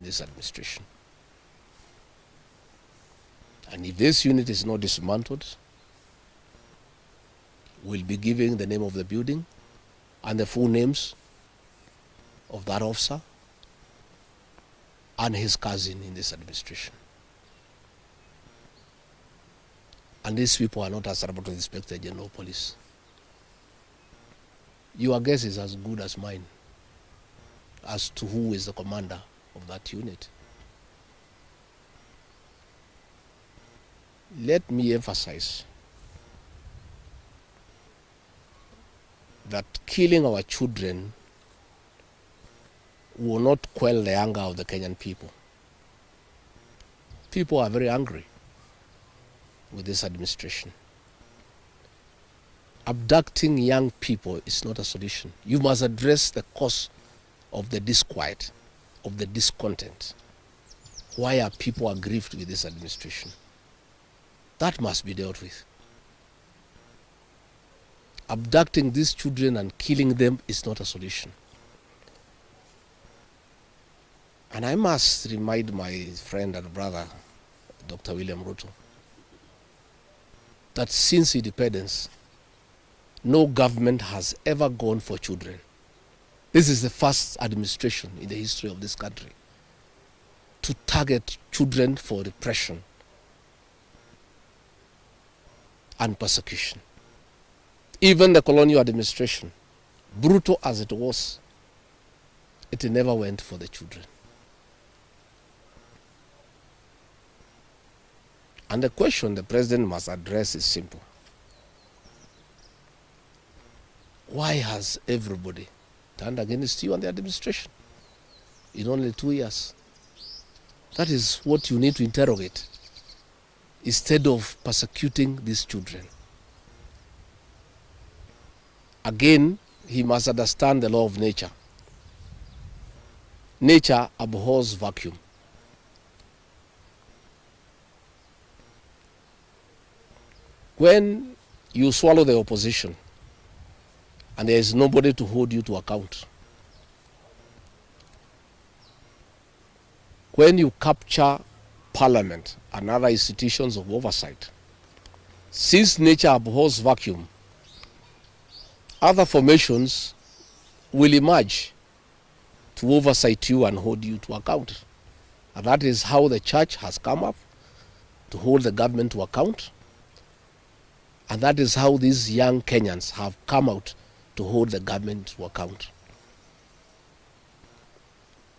this administration. And if this unit is not dismantled, we'll be giving the name of the building and the full names of that officer and his cousin in this administration. And these people are not answerable to the Inspector General of Police. Your guess is as good as mine as to who is the commander of that unit. Let me emphasize that killing our children will not quell the anger of the Kenyan people. People are very angry with this administration. Abducting young people is not a solution. You must address the cause of the disquiet, of the discontent. Why are people aggrieved with this administration? That must be dealt with. Abducting these children and killing them is not a solution. And I must remind my friend and brother, Dr. William Ruto, that since independence, no government has ever gone for children. This is the first administration in the history of this country to target children for repression and persecution. Even the colonial administration, brutal as it was, it never went for the children. And the question the president must address is simple. Why has everybody turned against you and the administration in only 2 years? That is what you need to interrogate instead of persecuting these children. Again, he must understand the law of nature. Nature abhors vacuum. When you swallow the opposition and there is nobody to hold you to account, when you capture parliament and other institutions of oversight, since nature abhors vacuum, other formations will emerge to oversight you and hold you to account. And that is how the church has come up to hold the government to account. And that is how these young Kenyans have come out to hold the government to account.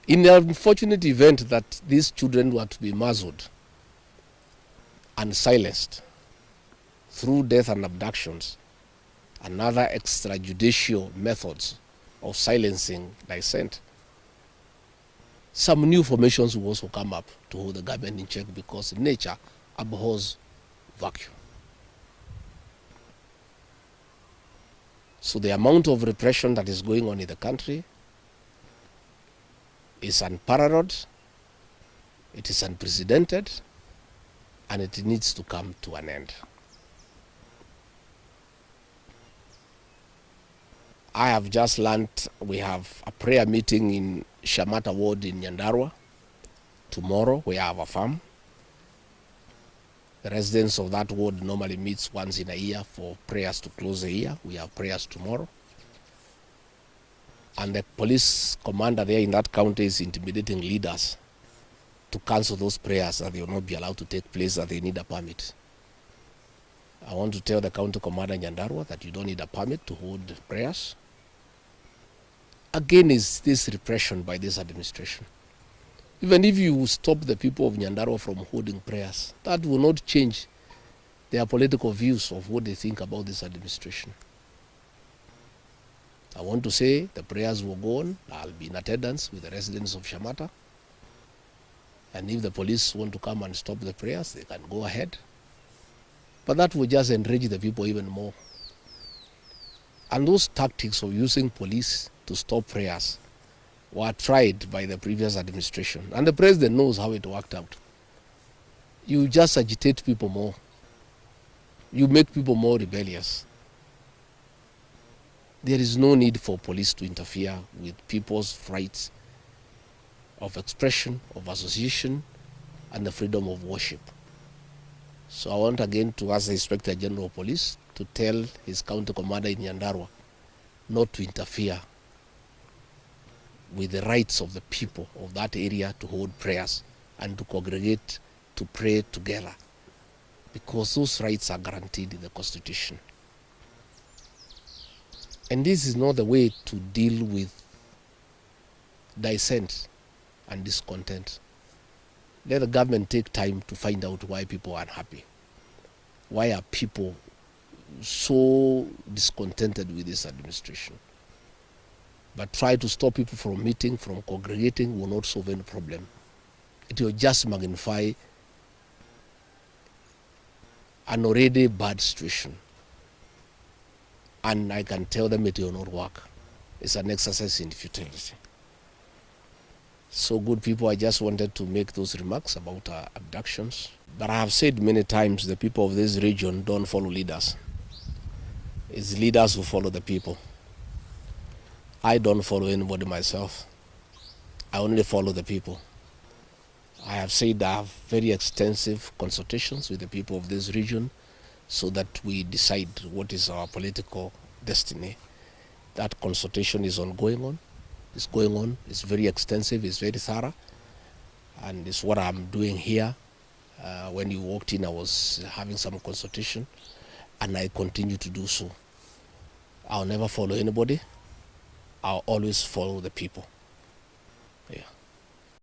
In the unfortunate event that these children were to be muzzled and silenced through death and abductions and other extrajudicial methods of silencing dissent, some new formations will also come up to hold the government in check because nature abhors vacuum. So the amount of repression that is going on in the country is unparalleled, it is unprecedented, and it needs to come to an end. I have just learned we have a prayer meeting in Shamata Ward in Nyandarua tomorrow. We have a farm. The residents of that ward normally meets once in a year for prayers to close the year. We have prayers tomorrow. And the police commander there in that county is intimidating leaders to cancel those prayers, that they will not be allowed to take place, that they need a permit. I want to tell the county commander in Nyandarua that you don't need a permit to hold prayers. Again, is this repression by this administration. Even if you stop the people of Nyandarua from holding prayers, that will not change their political views of what they think about this administration. I want to say the prayers will go on. I'll be in attendance with the residents of Shamata. And if the police want to come and stop the prayers, they can go ahead. But that will just enrage the people even more. And those tactics of using police to stop prayers were tried by the previous administration. And the president knows how it worked out. You just agitate people more. You make people more rebellious. There is no need for police to interfere with people's rights of expression, of association, and the freedom of worship. So I want again to ask the Inspector General of Police to tell his county commander in Nyandarua not to interfere with the rights of the people of that area to hold prayers and to congregate to pray together, because those rights are guaranteed in the Constitution. And this is not the way to deal with dissent and discontent. Let the government take time to find out why people are unhappy. Why are people so discontented with this administration? But try to stop people from meeting, from congregating, will not solve any problem. It will just magnify an already bad situation. And I can tell them it will not work. It's an exercise in futility. So good people, I just wanted to make those remarks about abductions. But I have said many times, the people of this region don't follow leaders. It's leaders who follow the people. I don't follow anybody myself. I only follow the people. I have said I have very extensive consultations with the people of this region so that we decide what is our political destiny. That consultation is ongoing. It's going on. It's very extensive. It's very thorough. And it's what I'm doing here. When you walked in, I was having some consultation, and I continue to do so. I'll never follow anybody. I'll always follow the people.